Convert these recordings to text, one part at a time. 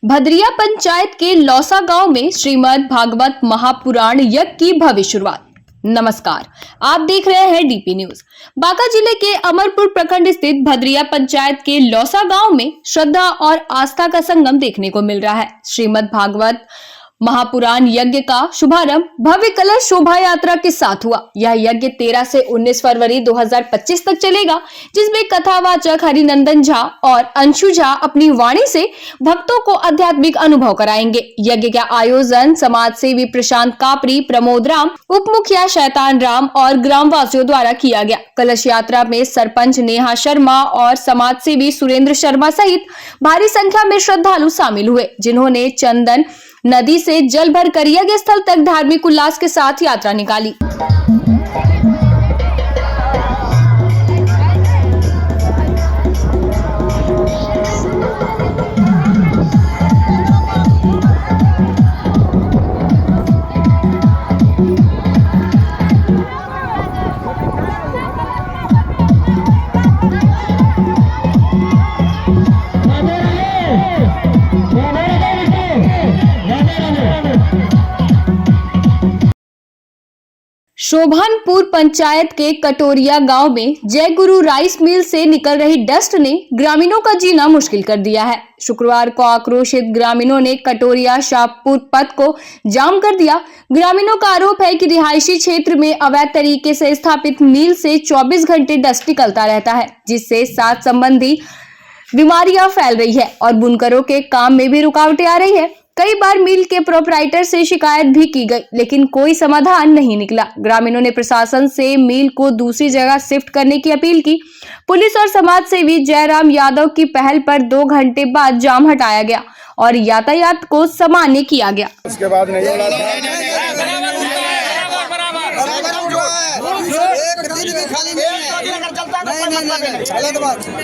भदरिया पंचायत के लौसा गांव में श्रीमद् भागवत महापुराण यज्ञ की भव्य शुरुआत। नमस्कार, आप देख रहे हैं डीपी न्यूज। बांका जिले के अमरपुर प्रखंड स्थित भदरिया पंचायत के लौसा गांव में श्रद्धा और आस्था का संगम देखने को मिल रहा है। श्रीमद् भागवत महापुराण यज्ञ का शुभारंभ भव्य कलश शोभा यात्रा के साथ हुआ। यह यज्ञ 13 से 19 फरवरी 2025 तक चलेगा, जिसमें कथावाचक हरिनंदन झा और अंशु झा अपनी वाणी से भक्तों को आध्यात्मिक अनुभव कराएंगे। यज्ञ का आयोजन समाज सेवी प्रशांत कापरी, प्रमोद राम, उप मुखिया शैतान राम और ग्रामवासियों द्वारा किया गया। कलश यात्रा में सरपंच नेहा शर्मा और समाज सेवी सुरेंद्र शर्मा सहित भारी संख्या में श्रद्धालु शामिल हुए, जिन्होंने चंदन नदी से जल भरकर यज्ञ स्थल तक धार्मिक उल्लास के साथ यात्रा निकाली। शोभानपुर पंचायत के कटोरिया गांव में जय गुरु राइस मिल से निकल रही डस्ट ने ग्रामीणों का जीना मुश्किल कर दिया है। शुक्रवार को आक्रोशित ग्रामीणों ने कटोरिया शाहपुर पथ को जाम कर दिया। ग्रामीणों का आरोप है कि रिहायशी क्षेत्र में अवैध तरीके से स्थापित मिल से 24 घंटे डस्ट निकलता रहता है, जिससे सांस संबंधी बीमारियां फैल रही है और बुनकरों के काम में भी रुकावटें आ रही है। कई बार मिल के प्रोपराइटर से शिकायत भी की गई, लेकिन कोई समाधान नहीं निकला। ग्रामीणों ने प्रशासन से मिल को दूसरी जगह शिफ्ट करने की अपील की। पुलिस और समाज सेवी जयराम यादव की पहल पर 2 घंटे बाद जाम हटाया गया और यातायात को सामान्य किया गया। उसके बाद नहीं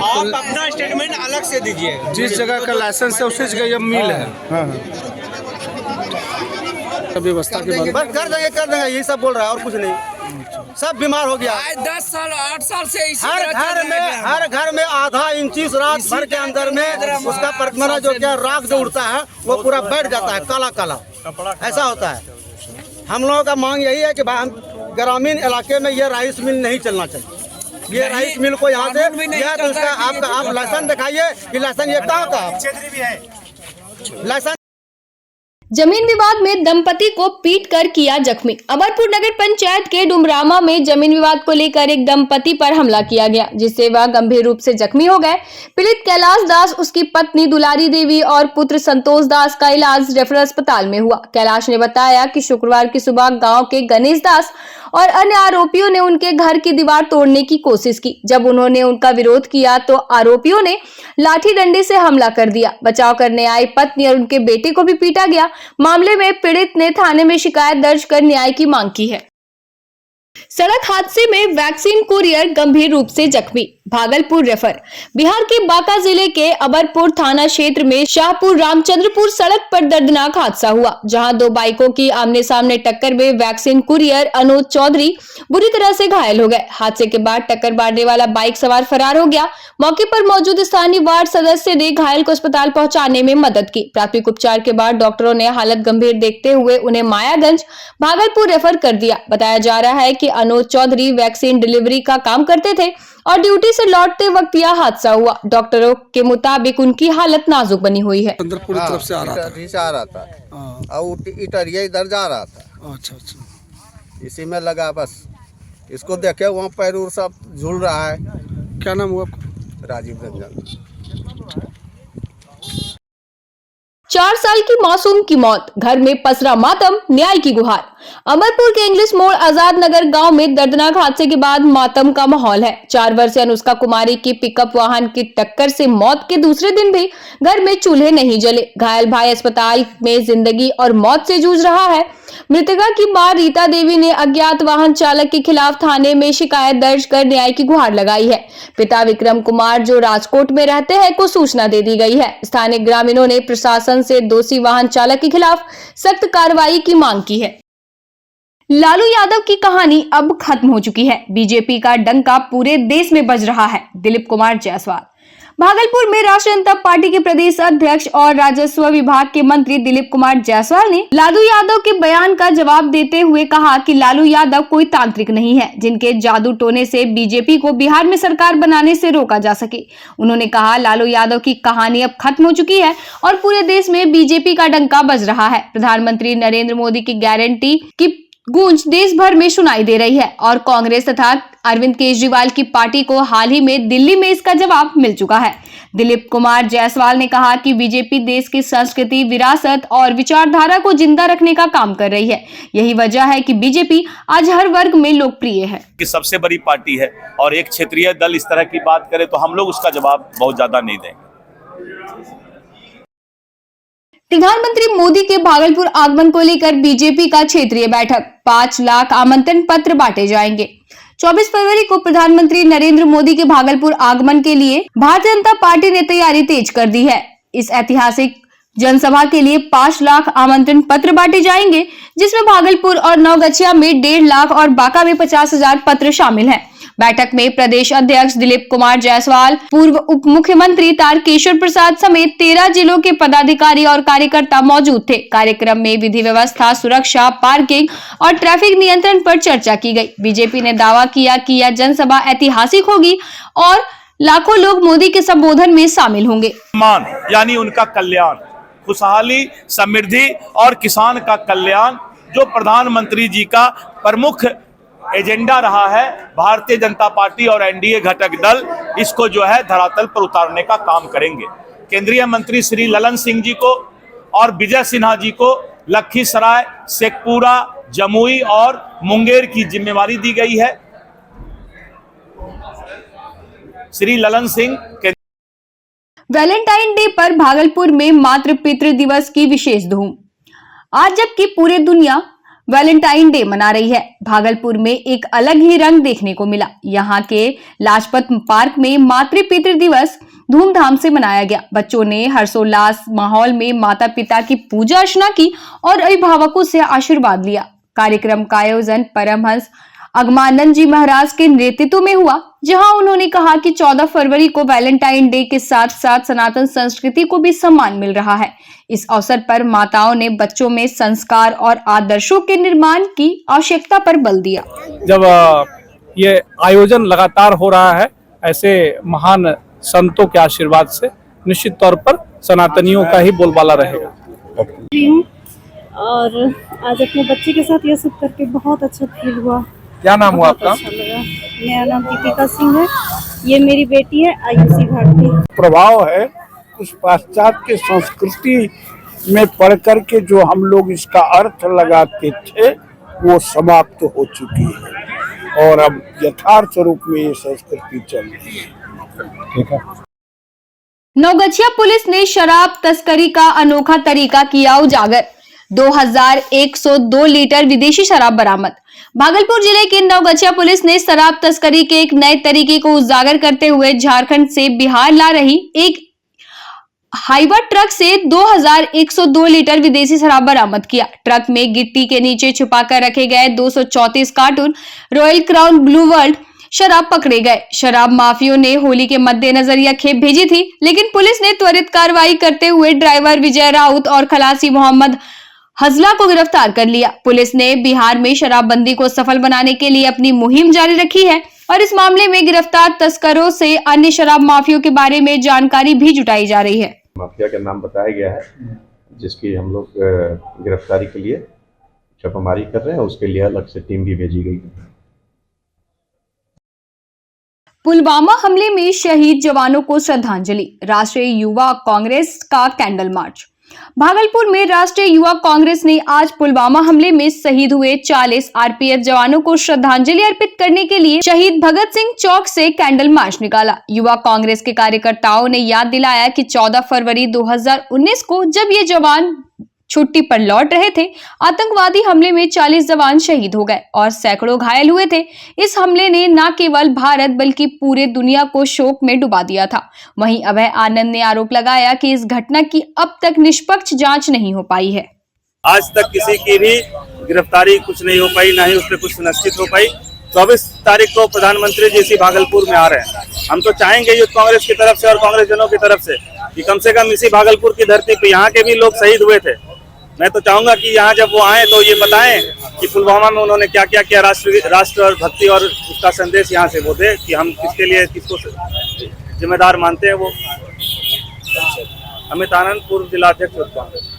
आप अपना स्टेटमेंट अलग से दीजिए। जिस जगह का लाइसेंस है उसी जगह मिल है। व्यवस्था के बारे में कर देंगे यही सब बोल रहा है और कुछ नहीं। सब बीमार हो गया। 10 साल 8 साल से हर घर में आधा इंची रात भर के अंदर में उसका प्रतिमरा जो क्या राख जो उड़ता है वो पूरा बैठ जाता है, काला काला ऐसा होता है। हम लोगों का मांग यही है कि ग्रामीण इलाके में ये राइस मिल नहीं चलना चाहिए। ये राइस मिल को यहाँ से तो उसका आप लाइसेंस दिखाइए कि लाइसेंस ये कहाँ का लाइसेंस। जमीन विवाद में दंपति को पीट कर किया जख्मी। अमरपुर नगर पंचायत के डुमरामा में जमीन विवाद को लेकर एक दंपति पर हमला किया गया, जिससे वह गंभीर रूप से जख्मी हो गए। पीड़ित कैलाश दास, उसकी पत्नी दुलारी देवी और पुत्र संतोष दास का इलाज रेफरल अस्पताल में हुआ। कैलाश ने बताया कि शुक्रवार की सुबह गांव के गणेश दास और अन्य आरोपियों ने उनके घर की दीवार तोड़ने की कोशिश की। जब उन्होंने उनका विरोध किया तो आरोपियों ने लाठी डंडे से हमला कर दिया। बचाव करने आई पत्नी और उनके बेटे को भी पीटा गया। मामले में पीड़ित ने थाने में शिकायत दर्ज कर न्याय की मांग की है। सड़क हादसे में वैक्सीन कुरियर गंभीर रूप से जख्मी, भागलपुर रेफर। बिहार के बांका जिले के अमरपुर थाना क्षेत्र में शाहपुर रामचंद्रपुर सड़क पर दर्दनाक हादसा हुआ, जहां 2 बाइकों की आमने सामने टक्कर में वैक्सीन कुरियर अनुज चौधरी बुरी तरह से घायल हो गए। हादसे के बाद टक्कर मारने वाला बाइक सवार फरार हो गया। मौके पर मौजूद स्थानीय वार्ड सदस्य ने घायल को अस्पताल पहुंचाने में मदद की। प्राथमिक उपचार के बाद डॉक्टरों ने हालत गंभीर देखते हुए उन्हें मायागंज भागलपुर रेफर कर दिया। बताया जा रहा है कि अनुज चौधरी वैक्सीन डिलीवरी का काम करते थे और ड्यूटी से लौटते वक्त यह हादसा हुआ। डॉक्टरों के मुताबिक उनकी हालत नाजुक बनी हुई है। पूरी तरफ से आ रहा था और इटरिया इधर जा रहा था। अच्छा, इसी में लगा, बस इसको देखे वहाँ पैर सब झूल रहा है। क्या नाम हुआ? राजीव रंजन। 4 साल की मासूम की मौत, घर में पसरा मातम, न्याय की गुहार। अमरपुर के इंग्लिश मोड़ आजाद नगर गांव में दर्दनाक हादसे के बाद मातम का माहौल है। 4 वर्षीय अनुष्का कुमारी की पिकअप वाहन की टक्कर से मौत के दूसरे दिन भी घर में चूल्हे नहीं जले। घायल भाई अस्पताल में जिंदगी और मौत से जूझ रहा है। मृतका की मां रीता देवी ने अज्ञात वाहन चालक के खिलाफ थाने में शिकायत दर्ज कर न्याय की गुहार लगाई है। पिता विक्रम कुमार, जो राजकोट में रहते हैं, को सूचना दे दी गई है। स्थानीय ग्रामीणों ने प्रशासन से दोषी वाहन चालक के खिलाफ सख्त कार्रवाई की मांग की है। लालू यादव की कहानी अब खत्म हो चुकी है। बीजेपी का डंका पूरे देश में बज रहा है। दिलीप कुमार जायसवाल। भागलपुर में राष्ट्रीय जनता पार्टी के प्रदेश अध्यक्ष और राजस्व विभाग के मंत्री दिलीप कुमार जायसवाल ने लालू यादव के बयान का जवाब देते हुए कहा कि लालू यादव कोई तांत्रिक नहीं है जिनके जादू टोने से बीजेपी को बिहार में सरकार बनाने से रोका जा सके। उन्होंने कहा लालू यादव की कहानी अब खत्म हो चुकी है और पूरे देश में बीजेपी का डंका बज रहा है। प्रधानमंत्री नरेंद्र मोदी की गारंटी की गूंज देश भर में सुनाई दे रही है और कांग्रेस तथा अरविंद केजरीवाल की पार्टी को हाल ही में दिल्ली में इसका जवाब मिल चुका है। दिलीप कुमार जायसवाल ने कहा कि बीजेपी देश की संस्कृति, विरासत और विचारधारा को जिंदा रखने का काम कर रही है। यही वजह है कि बीजेपी आज हर वर्ग में लोकप्रिय है, कि सबसे बड़ी पार्टी है और एक क्षेत्रीय दल इस तरह की बात करे तो हम लोग उसका जवाब बहुत ज्यादा नहीं देंगे। प्रधानमंत्री मोदी के भागलपुर आगमन को लेकर बीजेपी का क्षेत्रीय बैठक, 5 लाख आमंत्रण पत्र बांटे जाएंगे। 24 फरवरी को प्रधानमंत्री नरेंद्र मोदी के भागलपुर आगमन के लिए भारतीय जनता पार्टी ने तैयारी तेज कर दी है। इस ऐतिहासिक जनसभा के लिए 5 लाख आमंत्रण पत्र बांटे जाएंगे, जिसमें भागलपुर और नवगछिया में 1.5 लाख और बांका में 50,000 पत्र शामिल हैं। बैठक में प्रदेश अध्यक्ष दिलीप कुमार जायसवाल, पूर्व उप मुख्यमंत्री तारकेश्वर प्रसाद समेत 13 जिलों के पदाधिकारी और कार्यकर्ता मौजूद थे। कार्यक्रम में विधि व्यवस्था, सुरक्षा, पार्किंग और ट्रैफिक नियंत्रण पर चर्चा की गई। बीजेपी ने दावा किया कि यह जनसभा ऐतिहासिक होगी और लाखों लोग मोदी के संबोधन में शामिल होंगे। यानी उनका कल्याण, खुशहाली, समृद्धि और किसान का कल्याण जो प्रधानमंत्री जी का प्रमुख एजेंडा रहा है, भारतीय जनता पार्टी और एनडीए घटक दल इसको जो है धरातल पर उतारने का काम करेंगे। केंद्रीय मंत्री श्री ललन सिंह जी को और विजय सिन्हा जी को लखीसराय, शेखपुरा, जमुई और मुंगेर की जिम्मेवारी दी गई है। श्री ललन सिंह के वैलेंटाइन डे पर भागलपुर में मातृ पितृ दिवस की विशेष धूम। आज जबकि पूरी दुनिया वैलेंटाइन डे मना रही है, भागलपुर में एक अलग ही रंग देखने को मिला। यहाँ के लाजपत पार्क में मातृ पितृ दिवस धूमधाम से मनाया गया। बच्चों ने हर्षोल्लास माहौल में माता पिता की पूजा अर्चना की और अभिभावकों से आशीर्वाद लिया। कार्यक्रम का आयोजन परमहंस अगमानंद जी महाराज के नेतृत्व में हुआ, जहां उन्होंने कहा कि 14 फरवरी को वैलेंटाइन डे के साथ साथ सनातन संस्कृति को भी सम्मान मिल रहा है। इस अवसर पर माताओं ने बच्चों में संस्कार और आदर्शों के निर्माण की आवश्यकता पर बल दिया। जब ये आयोजन लगातार हो रहा है ऐसे महान संतों के आशीर्वाद से, निश्चित तौर पर सनातनियों का ही बोलबाला रहेगा। और आज अपने बच्चे के साथ ये सब करके बहुत अच्छा फील हुआ। क्या नाम हुआ आपका? अच्छा लगा। मेरा नाम दीपिका सिंह है, ये मेरी बेटी है आयुषी भारती। प्रभाव है कुछ पाश्चात्य संस्कृति में पढ़ करके जो हम लोग इसका अर्थ लगाते थे वो समाप्त हो चुकी है और अब यथार्थ रूप में ये संस्कृति चल रही है। ठीक है। नवगछिया पुलिस ने शराब तस्करी का अनोखा तरीका किया उजागर, 2102 लीटर विदेशी शराब बरामद। भागलपुर जिले के नवगछिया पुलिस ने शराब तस्करी के एक नए तरीके को उजागर करते हुए झारखंड से बिहार ला रही एक हाईवा ट्रक से 2102 लीटर विदेशी शराब बरामद किया। ट्रक में गिट्टी के नीचे छुपाकर रखे गए 234 cartoon royal crown blue world शराब पकड़े गए। शराब माफियों ने होली के मद्देनजर यह खेप भेजी थी, लेकिन पुलिस ने त्वरित कार्रवाई करते हुए ड्राइवर विजय राउत और खलासी मोहम्मद हजला को गिरफ्तार कर लिया। पुलिस ने बिहार में शराबबंदी को सफल बनाने के लिए अपनी मुहिम जारी रखी है और इस मामले में गिरफ्तार तस्करों से अन्य शराब माफियों के बारे में जानकारी भी जुटाई जा रही है। माफिया का नाम बताया गया है, जिसकी हम लोग गिरफ्तारी के लिए छापामारी कर रहे हैं। उसके लिए अलग से टीम भी भेजी गई है। पुलवामा हमले में शहीद जवानों को श्रद्धांजलि, राष्ट्रीय युवा कांग्रेस का कैंडल मार्च। भागलपुर में राष्ट्रीय युवा कांग्रेस ने आज पुलवामा हमले में शहीद हुए 40 आरपीएफ जवानों को श्रद्धांजलि अर्पित करने के लिए शहीद भगत सिंह चौक से कैंडल मार्च निकाला। युवा कांग्रेस के कार्यकर्ताओं ने याद दिलाया कि 14 फरवरी 2019 को जब ये जवान छुट्टी पर लौट रहे थे, आतंकवादी हमले में 40 जवान शहीद हो गए और सैकड़ों घायल हुए थे। इस हमले ने न केवल भारत बल्कि पूरे दुनिया को शोक में डुबा दिया था। वहीं अभय आनंद ने आरोप लगाया कि इस घटना की अब तक निष्पक्ष जांच नहीं हो पाई है। आज तक किसी की भी गिरफ्तारी कुछ नहीं हो पाई, ना ही उसमें कुछ सुनिश्चित हो पाई। 24 तारीख को प्रधानमंत्री जी इसी भागलपुर में आ रहे हैं। हम तो चाहेंगे यूथ कांग्रेस की तरफ से और कांग्रेस जनों की तरफ से कि कम से कम इसी भागलपुर की धरती पे यहाँ के भी लोग शहीद हुए थे। मैं तो चाहूंगा कि यहाँ जब वो आए तो ये बताएं कि पुलवामा में उन्होंने क्या क्या किया, राष्ट्र और भक्ति और उसका संदेश यहाँ से वो दे कि हम किसके लिए किसको जिम्मेदार मानते हैं। वो अमित आनंद, पूर्व जिलाध्यक्ष यूथ कांग्रेस।